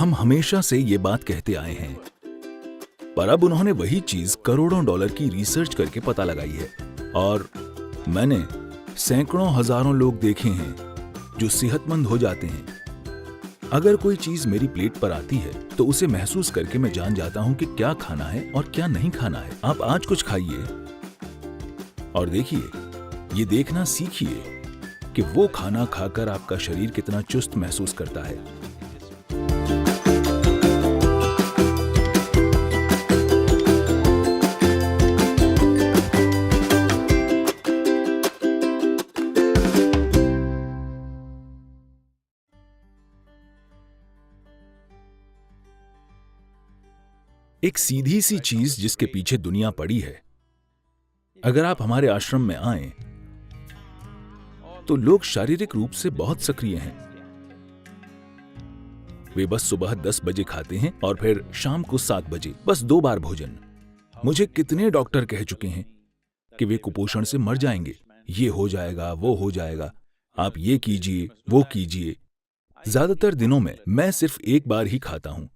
हम हमेशा से ये बात कहते आए हैं, पर अब उन्होंने वही चीज करोड़ों डॉलर की रिसर्च करके पता लगाई है। और मैंने सैकड़ों हजारों लोग देखे हैं जो सेहतमंद हो जाते हैं। अगर कोई चीज मेरी प्लेट पर आती है तो उसे महसूस करके मैं जान जाता हूं कि क्या खाना है और क्या नहीं खाना है। आप आज कुछ खाइए और देखिए, ये देखना सीखिए कि वो खाना खाकर आपका शरीर कितना चुस्त महसूस करता है। एक सीधी सी चीज जिसके पीछे दुनिया पड़ी है। अगर आप हमारे आश्रम में आएं, तो लोग शारीरिक रूप से बहुत सक्रिय हैं। वे बस सुबह 10 बजे खाते हैं और फिर शाम को 7 बजे, बस 2 बार भोजन। मुझे कितने डॉक्टर कह चुके हैं कि वे कुपोषण से मर जाएंगे, ये हो जाएगा, वो हो जाएगा, आप ये कीजिए, वो कीजिए। ज्यादातर दिनों में मैं सिर्फ एक बार ही खाता हूं,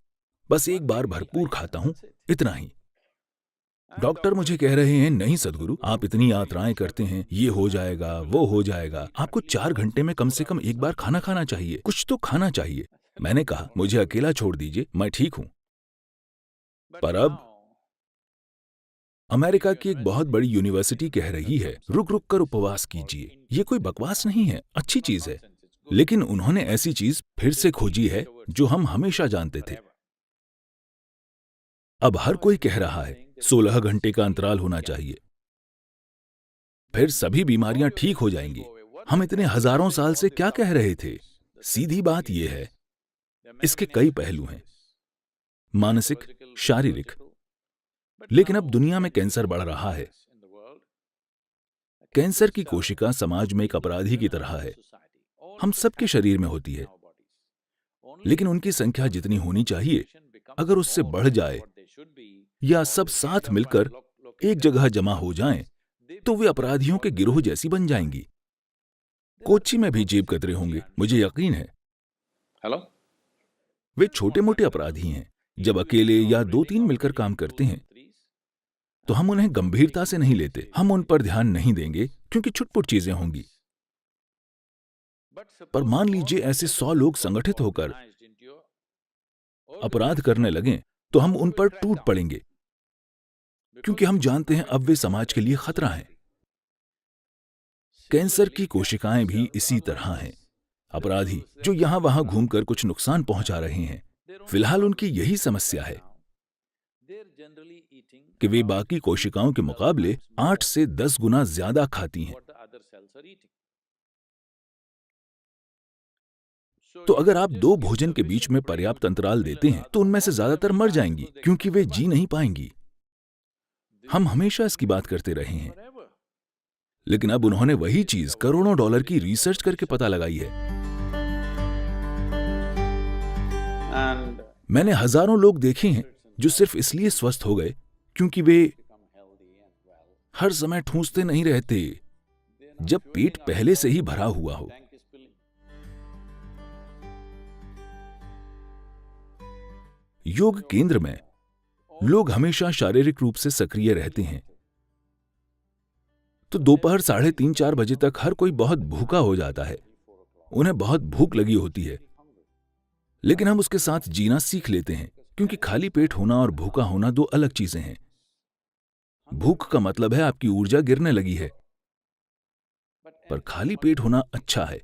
बस एक बार भरपूर खाता हूं, इतना ही। डॉक्टर मुझे कह रहे हैं, नहीं सदगुरु, आप इतनी यात्राएं करते हैं, ये हो जाएगा, वो हो जाएगा, आपको 4 घंटे में कम से कम एक बार खाना खाना चाहिए, कुछ तो खाना चाहिए। मैंने कहा, मुझे अकेला छोड़ दीजिए, मैं ठीक हूं। पर अब अमेरिका की एक बहुत बड़ी यूनिवर्सिटी कह रही है, रुक रुक कर उपवास कीजिए। ये कोई बकवास नहीं है, अच्छी चीज है। लेकिन उन्होंने ऐसी चीज फिर से खोजी है जो हम हमेशा जानते थे। अब हर कोई कह रहा है 16 घंटे का अंतराल होना चाहिए, फिर सभी बीमारियां ठीक हो जाएंगी। हम इतने हजारों साल से क्या कह रहे थे? सीधी बात यह है, इसके कई पहलू हैं, मानसिक, शारीरिक। लेकिन अब दुनिया में कैंसर बढ़ रहा है। कैंसर की कोशिका समाज में एक अपराधी की तरह है। हम सबके शरीर में होती है, लेकिन उनकी संख्या जितनी होनी चाहिए, अगर उससे बढ़ जाए या सब साथ मिलकर एक जगह जमा हो जाएं, तो वे अपराधियों के गिरोह जैसी बन जाएंगी। कोच्चि में भी जेब कतरे होंगे, मुझे यकीन है। हेलो, वे छोटे मोटे अपराधी हैं। जब अकेले या 2-3 मिलकर काम करते हैं, तो हम उन्हें गंभीरता से नहीं लेते। हम उन पर ध्यान नहीं देंगे क्योंकि छुटपुट चीजें होंगी। पर मान लीजिए ऐसे 100 लोग संगठित होकर अपराध करने लगें, तो हम उन पर टूट पड़ेंगे, क्योंकि हम जानते हैं अब वे समाज के लिए खतरा हैं। कैंसर की कोशिकाएं भी इसी तरह हैं, अपराधी जो यहां वहां घूमकर कुछ नुकसान पहुंचा रहे हैं। फिलहाल उनकी यही समस्या है कि वे बाकी कोशिकाओं के मुकाबले 8 से 10 गुना ज्यादा खाती हैं। तो अगर आप 2 भोजन के बीच में पर्याप्त अंतराल देते हैं, तो उनमें से ज्यादातर मर जाएंगी, क्योंकि वे जी नहीं पाएंगी। हम हमेशा इसकी बात करते रहे हैं, लेकिन अब उन्होंने वही चीज करोड़ों डॉलर की रिसर्च करके पता लगाई है। मैंने हजारों लोग देखे हैं जो सिर्फ इसलिए स्वस्थ हो गए क्योंकि वे हर समय ठूंसते नहीं रहते, जब पेट पहले से ही भरा हुआ हो। योग केंद्र में लोग हमेशा शारीरिक रूप से सक्रिय रहते हैं, तो दोपहर 3:30-4 बजे तक हर कोई बहुत भूखा हो जाता है। उन्हें बहुत भूख लगी होती है, लेकिन हम उसके साथ जीना सीख लेते हैं, क्योंकि खाली पेट होना और भूखा होना 2 अलग चीजें हैं। भूख का मतलब है आपकी ऊर्जा गिरने लगी है, पर खाली पेट होना अच्छा है।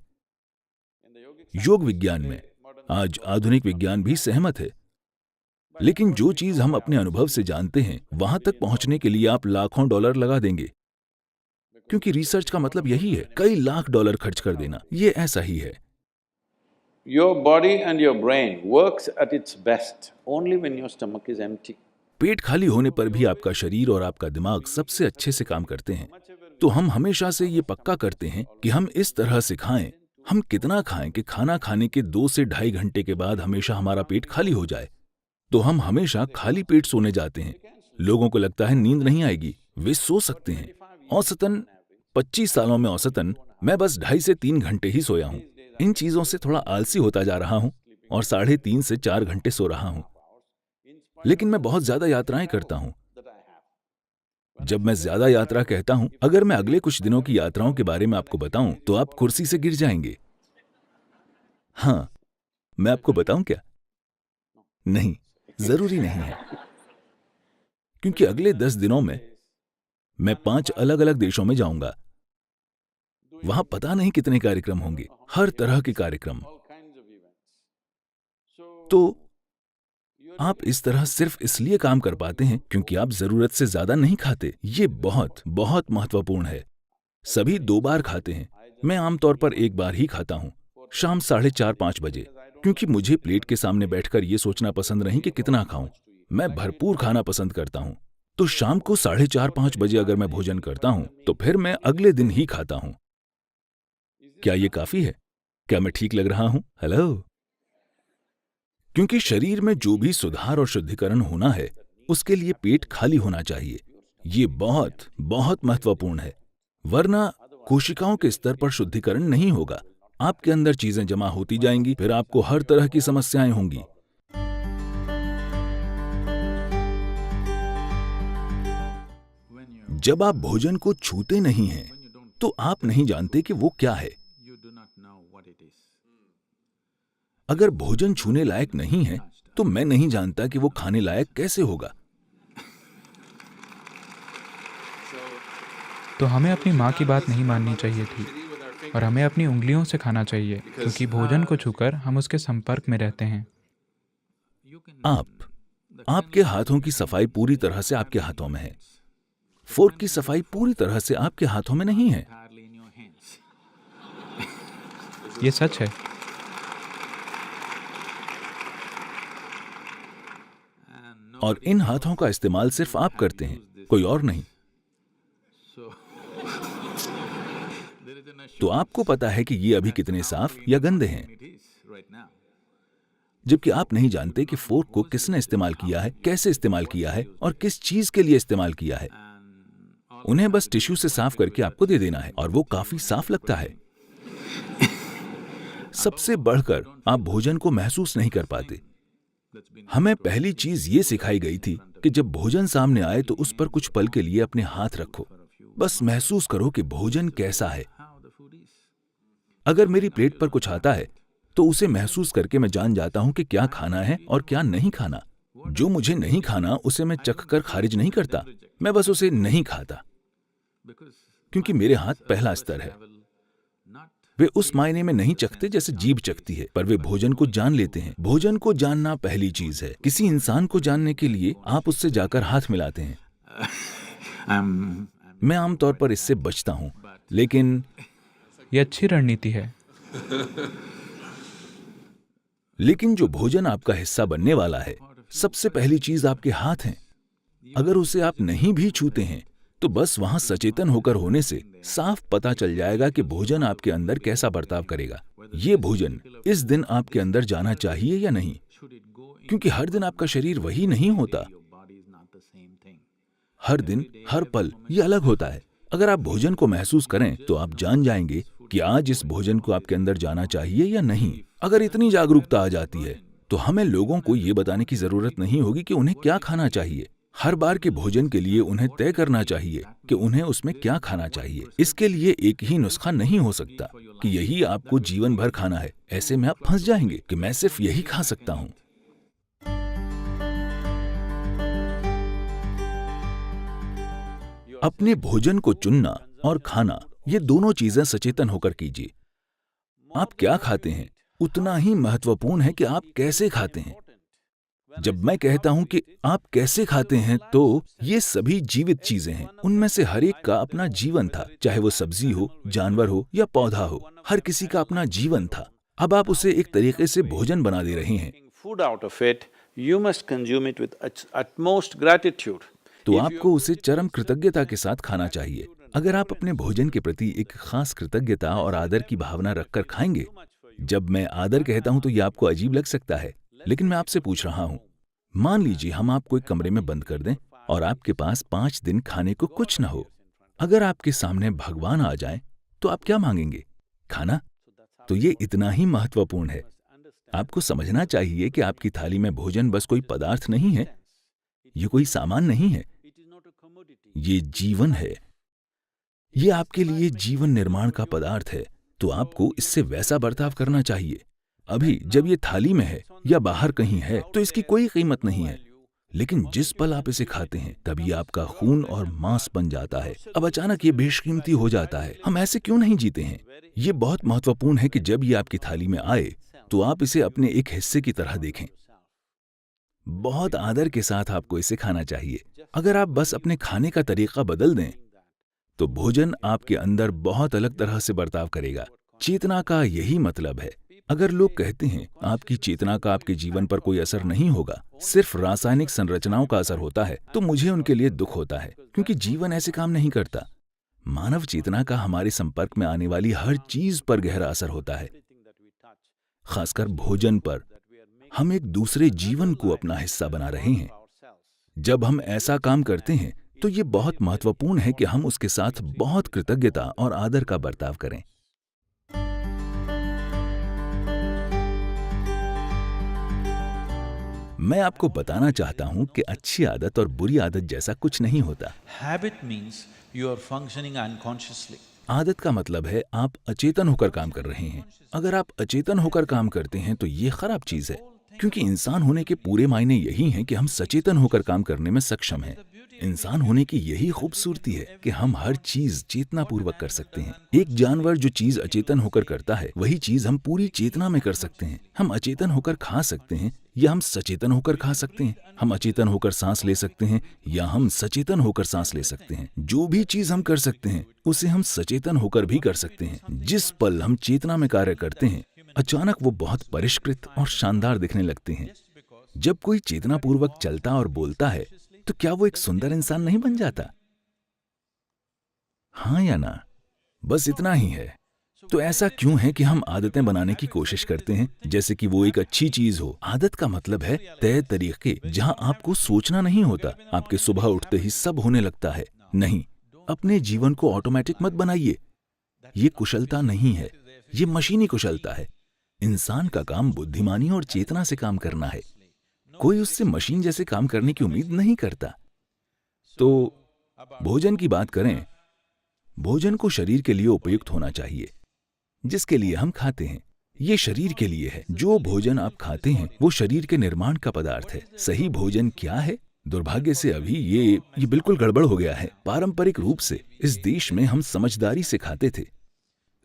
योग विज्ञान में आज आधुनिक विज्ञान भी सहमत है, लेकिन जो चीज हम अपने अनुभव से जानते हैं, वहां तक पहुंचने के लिए आप लाखों डॉलर लगा देंगे, क्योंकि रिसर्च का मतलब यही है, कई लाख डॉलर खर्च कर देना। ये ऐसा ही है। your body and your brain works at its best only when your stomach is empty. पेट खाली होने पर भी आपका शरीर और आपका दिमाग सबसे अच्छे से काम करते हैं। तो हम हमेशा से ये पक्का करते हैं कि हम इस तरह से खाएं, हम कितना खाएं कि खाना खाने के 2 से 2.5 घंटे के बाद हमेशा हमारा पेट खाली हो जाए। तो हम हमेशा खाली पेट सोने जाते हैं। लोगों को लगता है नींद नहीं आएगी, वे सो सकते हैं। औसतन 25 सालों में औसतन मैं बस 2.5 से 3 घंटे ही सोया हूं। इन चीजों से थोड़ा आलसी होता जा रहा हूं, और 3.5 से 4 घंटे सो रहा हूं। लेकिन मैं बहुत ज्यादा यात्राएं करता हूं। जब मैं ज्यादा यात्रा कहता हूं, अगर मैं अगले कुछ दिनों की यात्राओं के बारे में आपको बताऊं तो आप कुर्सी से गिर जाएंगे। हाँ, मैं आपको बताऊं क्या? नहीं, जरूरी नहीं है, क्योंकि अगले 10 दिनों में मैं 5 अलग अलग देशों में जाऊंगा। वहां पता नहीं कितने कार्यक्रम होंगे, हर तरह के कार्यक्रम। तो आप इस तरह सिर्फ इसलिए काम कर पाते हैं क्योंकि आप जरूरत से ज्यादा नहीं खाते। ये बहुत बहुत महत्वपूर्ण है। सभी 2 बार खाते हैं। मैं आमतौर पर 1 बार ही खाता हूं, शाम 4:30-5 बजे, क्योंकि मुझे प्लेट के सामने बैठकर ये सोचना पसंद नहीं कि कितना खाऊं। मैं भरपूर खाना पसंद करता हूं। तो शाम को 4:30-5 बजे अगर मैं भोजन करता हूं तो फिर मैं अगले दिन ही खाता हूं। क्या ये काफी है? क्या मैं ठीक लग रहा हूं? हेलो? क्योंकि शरीर में जो भी सुधार और शुद्धिकरण होना है, उसके लिए पेट खाली होना चाहिए। ये बहुत बहुत महत्वपूर्ण है, वरना कोशिकाओं के स्तर पर शुद्धिकरण नहीं होगा। आपके अंदर चीजें जमा होती जाएंगी, फिर आपको हर तरह की समस्याएं होंगी। जब आप भोजन को छूते नहीं हैं, तो आप नहीं जानते कि वो क्या है। अगर भोजन छूने लायक नहीं है, तो मैं नहीं जानता कि वो खाने लायक कैसे होगा। तो हमें अपनी माँ की बात नहीं माननी चाहिए थी और हमें अपनी उंगलियों से खाना चाहिए, क्योंकि भोजन को छूकर हम उसके संपर्क में रहते हैं। आपके हाथों की सफाई पूरी तरह से आपके हाथों में है। फोर्क की सफाई पूरी तरह से आपके हाथों में नहीं है। ये सच है। और इन हाथों का इस्तेमाल सिर्फ आप करते हैं, कोई और नहीं। तो आपको पता है कि ये अभी कितने साफ या गंदे हैं, जबकि आप नहीं जानते कि फोर्क को किसने इस्तेमाल किया है, कैसे इस्तेमाल किया है और किस चीज के लिए इस्तेमाल किया है। उन्हें बस टिश्यू से साफ करके आपको दे देना है और वो काफी साफ लगता है। सबसे बढ़कर आप भोजन को महसूस नहीं कर पाते। हमें पहली चीज ये सिखाई गई थी कि जब भोजन सामने आए तो उस पर कुछ पल के लिए अपने हाथ रखो, बस महसूस करो कि भोजन कैसा है। अगर मेरी प्लेट पर कुछ आता है तो उसे महसूस करके मैं जान जाता हूं कि क्या खाना है और क्या नहीं खाना। जो मुझे नहीं खाना उसे मैं चखकर खारिज नहीं करता, मैं बस उसे नहीं खाता, क्योंकि मेरे हाथ पहला स्तर है। वे उस मायने में नहीं चखते जैसे जीभ चखती है, पर वे भोजन को जान लेते हैं। भोजन को जानना पहली चीज है। किसी इंसान को जानने के लिए आप उससे जाकर हाथ मिलाते हैं। मैं आमतौर पर इससे बचता हूं, लेकिन ये अच्छी रणनीति है। लेकिन जो भोजन आपका हिस्सा बनने वाला है, सबसे पहली चीज आपके हाथ हैं। अगर उसे आप नहीं भी छूते हैं तो बस वहां सचेतन होकर होने से साफ पता चल जाएगा कि भोजन आपके अंदर कैसा बर्ताव करेगा। ये भोजन इस दिन आपके अंदर जाना चाहिए या नहीं, क्योंकि हर दिन आपका शरीर वही नहीं होता। हर दिन, हर पल ये अलग होता है। अगर आप भोजन को महसूस करें तो आप जान जाएंगे कि आज इस भोजन को आपके अंदर जाना चाहिए या नहीं। अगर इतनी जागरूकता आ जाती है तो हमें लोगों को ये बताने की जरूरत नहीं होगी कि उन्हें क्या खाना चाहिए। हर बार के भोजन के लिए उन्हें तय करना चाहिए कि उन्हें उसमें क्या खाना चाहिए। इसके लिए एक ही नुस्खा नहीं हो सकता कि यही आपको जीवन भर खाना है। ऐसे में आप फंस जाएंगे कि मैं सिर्फ यही खा सकता हूं। अपने भोजन को चुनना और खाना, ये दोनों चीजें सचेतन होकर कीजिए। आप क्या खाते हैं उतना ही महत्वपूर्ण है कि आप कैसे खाते हैं। जब मैं कहता हूं कि आप कैसे खाते हैं, तो ये सभी जीवित चीजें हैं। उनमें से हर एक का अपना जीवन था, चाहे वो सब्जी हो, जानवर हो या पौधा हो। हर किसी का अपना जीवन था। अब आप उसे एक तरीके से भोजन बना दे रहे हैं। तो आपको उसे चरम कृतज्ञता के साथ खाना चाहिए। अगर आप अपने भोजन के प्रति एक खास कृतज्ञता और आदर की भावना रखकर खाएंगे। जब मैं आदर कहता हूं तो यह आपको अजीब लग सकता है, लेकिन मैं आपसे पूछ रहा हूं, मान लीजिए हम आपको एक कमरे में बंद कर दें और आपके पास 5 दिन खाने को कुछ न हो। अगर आपके सामने भगवान आ जाए तो आप क्या मांगेंगे? खाना। तो ये इतना ही महत्वपूर्ण है। आपको समझना चाहिए कि आपकी थाली में भोजन बस कोई पदार्थ नहीं है, ये कोई सामान नहीं है, ये जीवन है। ये आपके लिए जीवन निर्माण का पदार्थ है, तो आपको इससे वैसा बर्ताव करना चाहिए। अभी जब ये थाली में है या बाहर कहीं है तो इसकी कोई कीमत नहीं है, लेकिन जिस पल आप इसे खाते हैं तभी आपका खून और मांस बन जाता है। अब अचानक ये बेशकीमती हो जाता है। हम ऐसे क्यों नहीं जीते हैं? ये बहुत महत्वपूर्ण है कि जब ये आपकी थाली में आए तो आप इसे अपने एक हिस्से की तरह देखें। बहुत आदर के साथ आपको इसे खाना चाहिए। अगर आप बस अपने खाने का तरीका बदल दें तो भोजन आपके अंदर बहुत अलग तरह से बर्ताव करेगा। चेतना का यही मतलब है। अगर लोग कहते हैं आपकी चेतना का आपके जीवन पर कोई असर नहीं होगा, सिर्फ रासायनिक संरचनाओं का असर होता है, तो मुझे उनके लिए दुख होता है, क्योंकि जीवन ऐसे काम नहीं करता। मानव चेतना का हमारे संपर्क में आने वाली हर चीज पर गहरा असर होता है, खासकर भोजन पर। हम एक दूसरे जीवन को अपना हिस्सा बना रहे हैं। जब हम ऐसा काम करते हैं तो ये बहुत महत्वपूर्ण है कि हम उसके साथ बहुत कृतज्ञता और आदर का बर्ताव करें। मैं आपको बताना चाहता हूं कि अच्छी आदत और बुरी आदत जैसा कुछ नहीं होता। Habit means you are functioning unconsciously. आदत का मतलब है आप अचेतन होकर काम कर रहे हैं। अगर आप अचेतन होकर काम करते हैं तो ये खराब चीज है, क्योंकि इंसान होने के पूरे मायने यही हैं कि हम सचेतन होकर काम करने में सक्षम हैं। इंसान होने की यही खूबसूरती है कि हम हर चीज चेतनापूर्वक कर सकते हैं। एक जानवर जो चीज अचेतन होकर करता है वही चीज हम पूरी चेतना में कर सकते हैं। हम अचेतन होकर खा सकते हैं या हम सचेतन होकर खा सकते हैं। हम अचेतन होकर सांस ले सकते हैं या हम सचेतन होकर सांस ले सकते हैं। जो भी चीज हम कर सकते हैं उसे हम सचेतन होकर भी कर सकते हैं। जिस पल हम चेतना में कार्य करते हैं अचानक वो बहुत परिष्कृत और शानदार दिखने लगते हैं। जब कोई चेतनापूर्वक चलता और बोलता है तो क्या वो एक सुंदर इंसान नहीं बन जाता? हाँ या ना? बस इतना ही है। तो ऐसा क्यों है कि हम आदतें बनाने की कोशिश करते हैं जैसे कि वो एक अच्छी चीज हो? आदत का मतलब है तय तरीके जहां आपको सोचना नहीं होता। आपके सुबह उठते ही सब होने लगता है। नहीं, अपने जीवन को ऑटोमेटिक मत बनाइए। ये कुशलता नहीं है, ये मशीनी कुशलता है। इंसान का काम बुद्धिमानी और चेतना से काम करना है। कोई उससे मशीन जैसे काम करने की उम्मीद नहीं करता। तो भोजन की बात करें, भोजन को शरीर के लिए उपयुक्त होना चाहिए जिसके लिए हम खाते हैं। ये शरीर के लिए है। जो भोजन आप खाते हैं वो शरीर के निर्माण का पदार्थ है। सही भोजन क्या है? दुर्भाग्य से अभी ये बिल्कुल गड़बड़ हो गया है। पारंपरिक रूप से इस देश में हम समझदारी से खाते थे,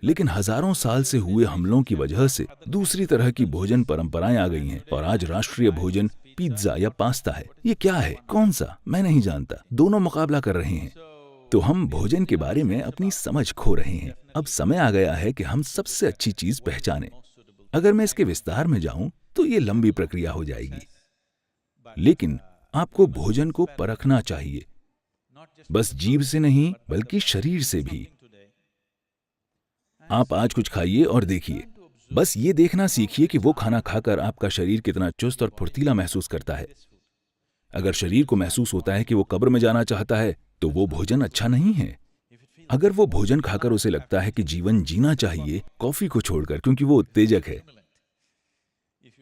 लेकिन हजारों साल से हुए हमलों की वजह से दूसरी तरह की भोजन परंपराएं आ गई हैं और आज राष्ट्रीय भोजन पिज्जा या पास्ता है। ये क्या है? कौन सा? मैं नहीं जानता। दोनों मुकाबला कर रहे हैं। तो हम भोजन के बारे में अपनी समझ खो रहे हैं। अब समय आ गया है कि हम सबसे अच्छी चीज पहचानें। अगर मैं इसके विस्तार में जाऊं तो ये लंबी प्रक्रिया हो जाएगी, लेकिन आपको भोजन को परखना चाहिए, बस जीभ से नहीं बल्कि शरीर से भी। आप आज कुछ खाइए और देखिए। बस ये देखना सीखिए कि वो खाना खाकर आपका शरीर कितना चुस्त और फुर्तीला महसूस करता है। अगर शरीर को महसूस होता है कि वो कब्र में जाना चाहता है तो वो भोजन अच्छा नहीं है। अगर वो भोजन खाकर उसे लगता है कि जीवन जीना चाहिए, कॉफी को छोड़कर, क्योंकि वो उत्तेजक है।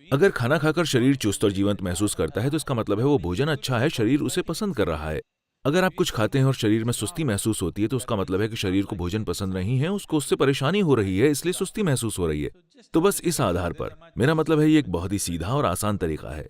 अगर खाना खाकर शरीर चुस्त और जीवंत महसूस करता है तो इसका मतलब है वो भोजन अच्छा है, शरीर उसे पसंद कर रहा है। अगर आप कुछ खाते हैं और शरीर में सुस्ती महसूस होती है तो उसका मतलब है कि शरीर को भोजन पसंद नहीं है, उसको उससे परेशानी हो रही है, इसलिए सुस्ती महसूस हो रही है। तो बस इस आधार पर मेरा मतलब है ये एक बहुत ही सीधा और आसान तरीका है।